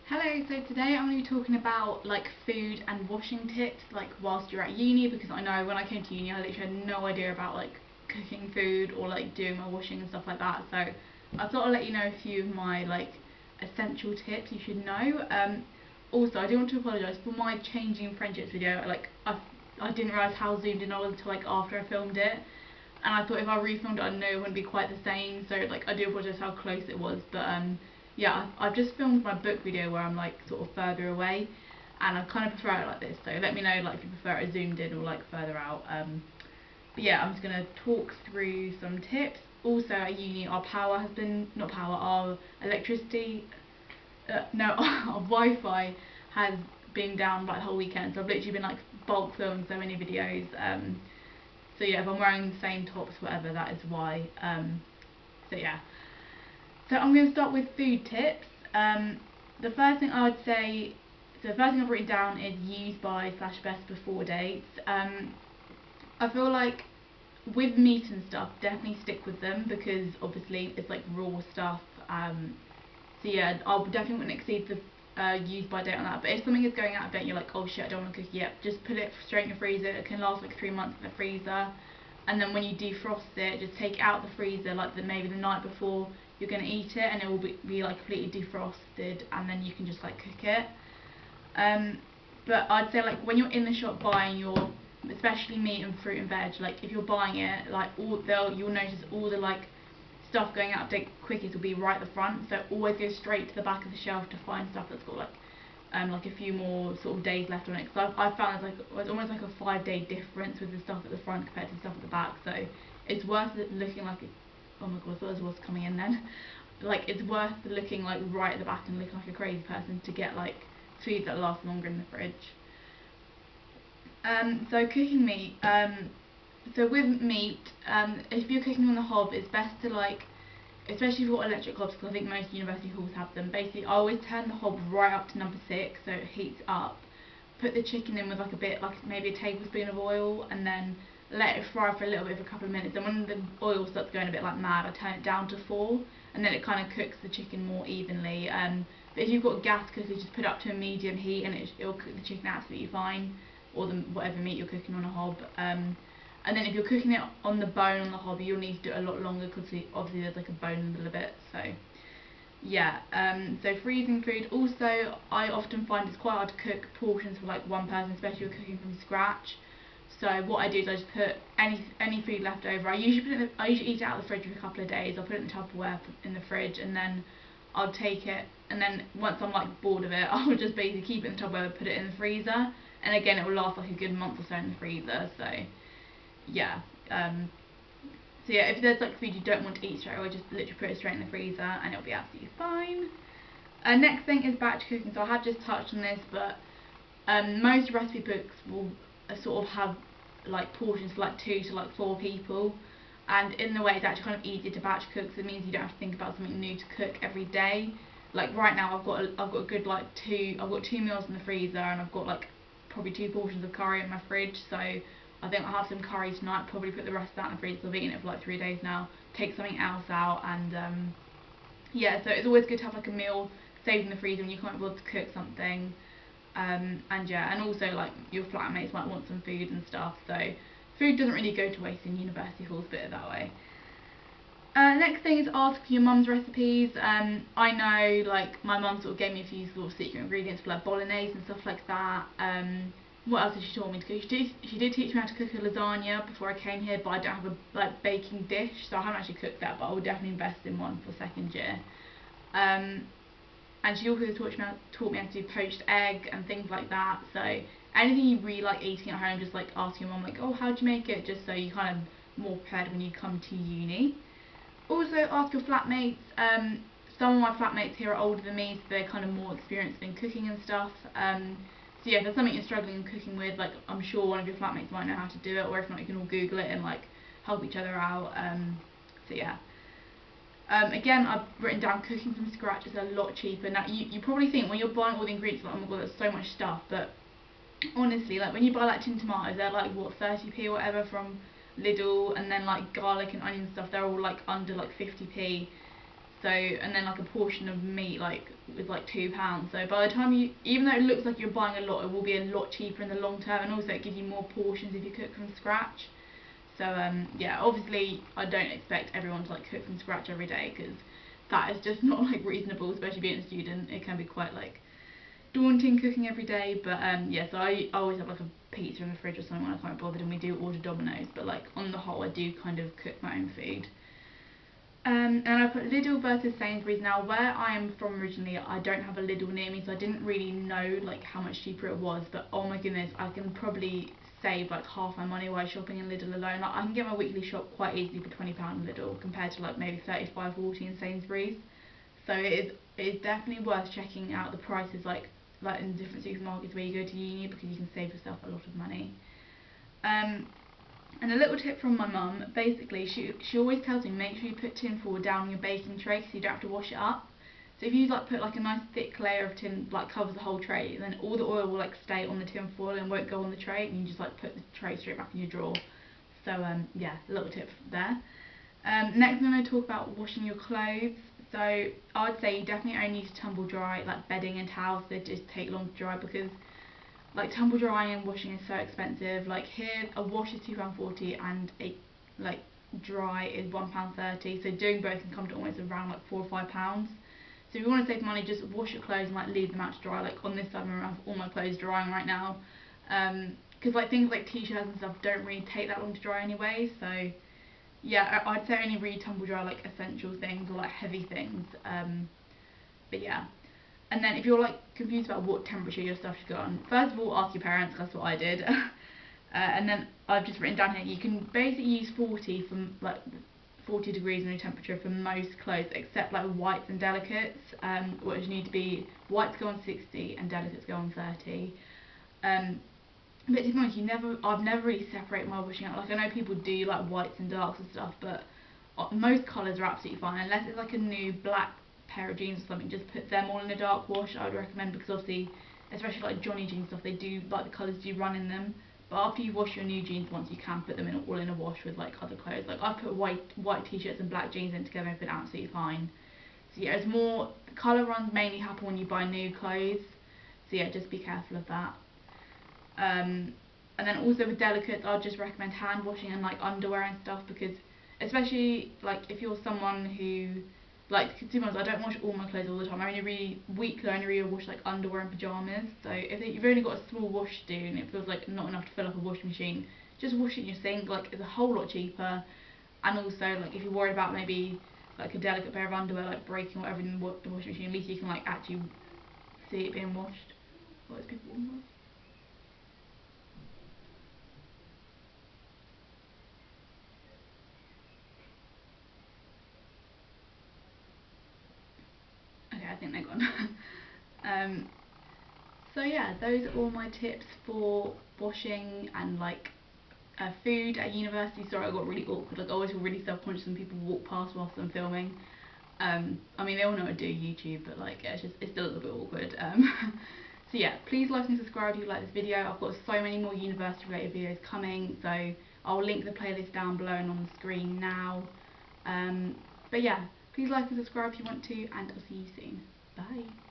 Hello, so today I'm going to be talking about like food and washing tips like whilst you're at uni, because I know when I came to uni I literally had no idea about like cooking food or like doing my washing and stuff like that. So I thought I'd let you know a few of my like essential tips you should know. Also, I do want to apologise for my changing friendships video. I didn't realise how zoomed in I was until like after I filmed it, and I thought if I refilmed it I know it wouldn't be quite the same, so like I do apologise how close it was, but yeah, I've just filmed my book video where I'm like sort of further away, and I kind of prefer it like this, so let me know like if you prefer it zoomed in or like further out. But yeah, I'm just going to talk through some tips. Also at uni our power has been, not power, our electricity, no, our Wi-Fi has been down like the whole weekend, so I've literally been like bulk filming so many videos. So yeah, if I'm wearing the same tops, whatever, that is why. So yeah. So I'm going to start with food tips. The first thing I would say, so the first thing I've written down is use by / best before dates. I feel like with meat and stuff, definitely stick with them because obviously it's like raw stuff. So yeah, I definitely wouldn't exceed the use by date on that. But if something is going out of date and you're like, oh shit, I don't want to cook it yet, just put it straight in your freezer. It can last like 3 months in the freezer. And then when you defrost it, just take it out the freezer like maybe the night before you're going to eat it, and it will be like completely defrosted, and then you can just like cook it. But I'd say like when you're in the shop buying your, especially meat and fruit and veg, like if you're buying it, like you'll notice all the like stuff going out of date quickest will be right at the front, so always go straight to the back of the shelf to find stuff that's got like a few more sort of days left on it, because I've found it's almost like a 5-day difference with the stuff at the front compared to the stuff at the back. So it's worth it looking like oh my god, I thought there was coming in then. Like it's worth looking like right at the back and looking like a crazy person to get like food that lasts longer in the fridge. So cooking meat. So with meat, if you're cooking on the hob, it's best to like, especially if you've got electric hobs, because I think most university halls have them. Basically, I always turn the hob right up to number 6 so it heats up. Put the chicken in with like a bit, like maybe a tablespoon of oil, and then let it fry for a little bit for a couple of minutes. And when the oil starts going a bit like mad, I turn it down to 4, and then it kind of cooks the chicken more evenly. But if you've got gas cookers, just put it up to a medium heat, and it'll cook the chicken absolutely fine, or whatever meat you're cooking on a hob. And then if you're cooking it on the bone on the hob, you'll need to do it a lot longer because obviously there's like a bone in the middle of it. So yeah, so freezing food. Also, I often find it's quite hard to cook portions for like one person, especially if you're cooking from scratch. So what I do is I just put any food left over. I usually eat it out of the fridge for a couple of days. I'll put it in the Tupperware in the fridge, and then I'll take it. And then once I'm like bored of it, I'll just basically keep it in the Tupperware, put it in the freezer, and again it will last like a good month or so in the freezer. So yeah. So yeah, if there's like food you don't want to eat straight away, just literally put it straight in the freezer and it'll be absolutely fine. Next thing is batch cooking. So I have just touched on this, but most recipe books will sort of have like portions for like 2 to like 4 people, and in the way it's actually kind of easier to batch cook, so it means you don't have to think about something new to cook every day. Like right now I've got a good like I've got 2 meals in the freezer, and I've got like probably 2 portions of curry in my fridge, so I think I'll have some curry tonight, probably put the rest of that in the freezer. I've eaten it for like 3 days now, take something else out, and yeah, so it's always good to have like a meal saved in the freezer when you can't bother to cook something. And yeah, and also like your flatmates might want some food and stuff, so food doesn't really go to waste in university halls, put it that way. Next thing is ask for your mum's recipes. I know like my mum sort of gave me a few sort of secret ingredients for like bolognese and stuff like that. What else did she taught me to cook? She did teach me how to cook a lasagna before I came here, but I don't have a like baking dish, so I haven't actually cooked that, but I will definitely invest in one for 2nd year. And she also taught me how to do poached egg and things like that. So anything you really like eating at home, just like ask your mum like, oh, how do you make it, just so you kind of more prepared when you come to uni. Also ask your flatmates. Some of my flatmates here are older than me, so they're kind of more experienced in cooking and stuff. So yeah, if there's something you're struggling in cooking with, like I'm sure one of your flatmates might know how to do it, or if not you can all Google it and like help each other out. So yeah. Again, I've written down cooking from scratch is a lot cheaper. Now you probably think when you're buying all the ingredients, like oh my god, there's so much stuff, but honestly, like when you buy like tin tomatoes, they're like what, 30p or whatever from Lidl, and then like garlic and onion stuff, they're all like under like 50p. So, and then like a portion of meat like was like £2. So by the time you, even though it looks like you're buying a lot, it will be a lot cheaper in the long term, and also it gives you more portions if you cook from scratch. So yeah, obviously I don't expect everyone to like cook from scratch every day, because that is just not like reasonable, especially being a student. It can be quite like daunting cooking every day. But yeah, so I always have like a pizza in the fridge or something when I can't be bothered, and we do order Domino's, but like on the whole I do kind of cook my own food. And I put Lidl versus Sainsbury's. Now, where I am from originally, I don't have a Lidl near me, so I didn't really know like how much cheaper it was. But oh my goodness, I can probably save like half my money while shopping in Lidl alone. Like, I can get my weekly shop quite easily for £20 in Lidl compared to like maybe 35, 40 in Sainsbury's. So it is definitely worth checking out the prices like in different supermarkets where you go to uni, because you can save yourself a lot of money. And a little tip from my mum, basically she always tells me, make sure you put tin foil down your baking tray so you don't have to wash it up. So if you like put like a nice thick layer of tin, like covers the whole tray, then all the oil will like stay on the tin foil and won't go on the tray, and you just like put the tray straight back in your drawer. So yeah, a little tip there. Next I'm going to talk about washing your clothes. So I would say you definitely only need to tumble dry like bedding and towels. They just take long to dry, because like tumble drying and washing is so expensive. Like here a wash is £2.40 and a like dry is £1.30, so doing both can come to almost around like £4 or £5. So if you want to save money, just wash your clothes and like leave them out to dry. Like on this side I have all my clothes drying right now, because like things like t-shirts and stuff don't really take that long to dry anyway. So yeah, I'd say only really tumble dry like essential things or like heavy things. But yeah. And then if you're like confused about what temperature your stuff should go on, first of all ask your parents. That's what I did. And then I've just written down here, you can basically use 40 from like 40 degrees in temperature for most clothes, except like whites and delicates, which need to be, whites go on 60 and delicates go on 30. But to be honest, I've never really separated my washing out. Like I know people do like whites and darks and stuff, but most colours are absolutely fine, unless it's like a new black pair of jeans or something. Just put them all in a dark wash, I would recommend, because obviously, especially like Johnny jeans stuff, they do like the colours do run in them. But after you wash your new jeans once, you can put them all in a wash with like other clothes. Like I've put white t-shirts and black jeans in together and been absolutely fine. So yeah, it's more, the colour runs mainly happen when you buy new clothes. So yeah, just be careful of that. And then also with delicates, I'd just recommend hand washing and like underwear and stuff, because especially like if you're someone who, like, to be honest, I don't wash all my clothes all the time. I only really wash like underwear and pyjamas. So if you've only got a small wash to do and it feels like not enough to fill up a washing machine, just wash it in your sink. Like, it's a whole lot cheaper. And also, like, if you're worried about maybe like a delicate pair of underwear like breaking or whatever in the washing machine, at least you can like actually see it being washed. What is people washing? Okay, I think they're gone. So yeah, those are all my tips for washing and like food at university. Sorry, I got really awkward. Like I always feel really self-conscious when people walk past whilst I'm filming. I mean, they all know I do YouTube, but like yeah, it's still a little bit awkward. So yeah, please like and subscribe if you like this video. I've got so many more university related videos coming, so I'll link the playlist down below and on the screen now. But yeah, please like and subscribe if you want to, and I'll see you soon. Bye.